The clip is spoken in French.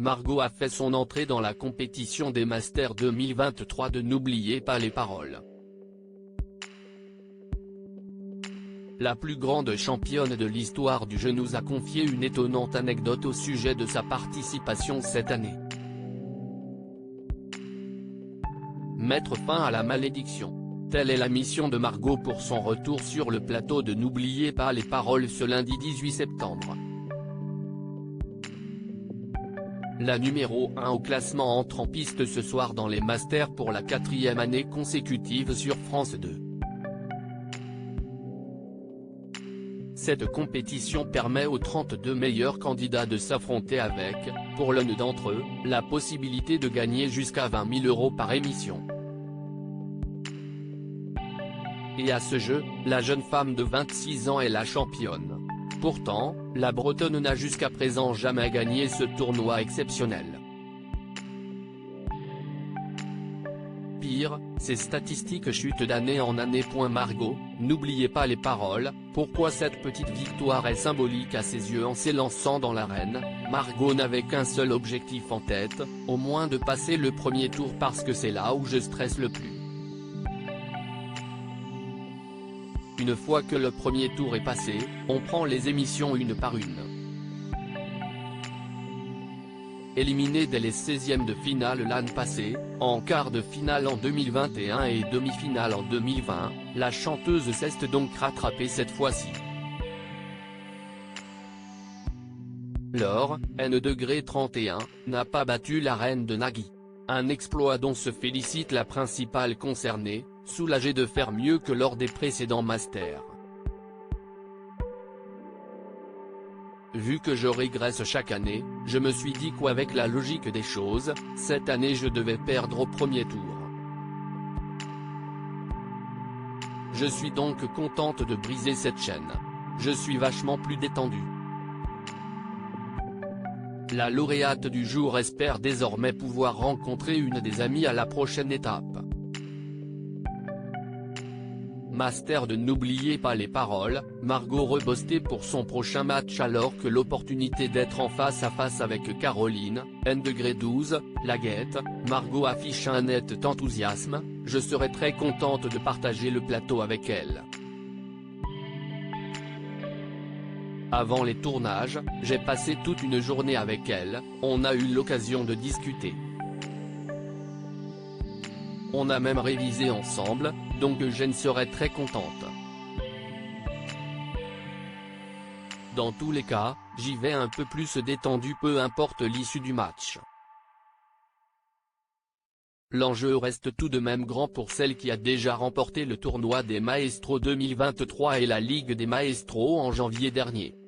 Margot a fait son entrée dans la compétition des Masters 2023 de N'oubliez pas les paroles. La plus grande championne de l'histoire du jeu nous a confié une étonnante anecdote au sujet de sa participation cette année. Mettre fin à la malédiction. Telle est la mission de Margot pour son retour sur le plateau de N'oubliez pas les paroles ce lundi 18 septembre. La numéro 1 au classement entre en piste ce soir dans les Masters pour la 4e année consécutive sur France 2. Cette compétition permet aux 32 meilleurs candidats de s'affronter avec, pour l'un d'entre eux, la possibilité de gagner jusqu'à 20 000 € par émission. Et à ce jeu, la jeune femme de 26 ans est la championne. Pourtant, la Bretonne n'a jusqu'à présent jamais gagné ce tournoi exceptionnel. Pire, ses statistiques chutent d'année en année. Margot, n'oubliez pas les paroles, pourquoi cette petite victoire est symbolique à ses yeux. En s'élançant dans l'arène, Margot n'avait qu'un seul objectif en tête, au moins de passer le premier tour parce que c'est là où je stresse le plus. Une fois que le premier tour est passé, on prend les émissions une par une. Éliminée dès les 16e de finale l'année passée, en quart de finale en 2021 et demi-finale en 2020, la chanteuse s'est donc rattrapée cette fois-ci. Laure, N-31, n'a pas battu la reine de Nagui. Un exploit dont se félicite la principale concernée, soulagée de faire mieux que lors des précédents Masters. Vu que je régresse chaque année, je me suis dit qu'avec la logique des choses, cette année je devais perdre au premier tour. Je suis donc contente de briser cette chaîne. Je suis vachement plus détendue. La lauréate du jour espère désormais pouvoir rencontrer une des amies à la prochaine étape. Master de N'oubliez pas les paroles, Margot rebostée pour son prochain match alors que l'opportunité d'être en face à face avec Caroline, N-12, Laguette, Margot affiche un net enthousiasme, je serai très contente de partager le plateau avec elle. Avant les tournages, j'ai passé toute une journée avec elle, on a eu l'occasion de discuter. On a même révisé ensemble, donc je ne serai très contente. Dans tous les cas, j'y vais un peu plus détendu peu importe l'issue du match. L'enjeu reste tout de même grand pour celle qui a déjà remporté le tournoi des Maestros 2023 et la Ligue des Maestros en janvier dernier.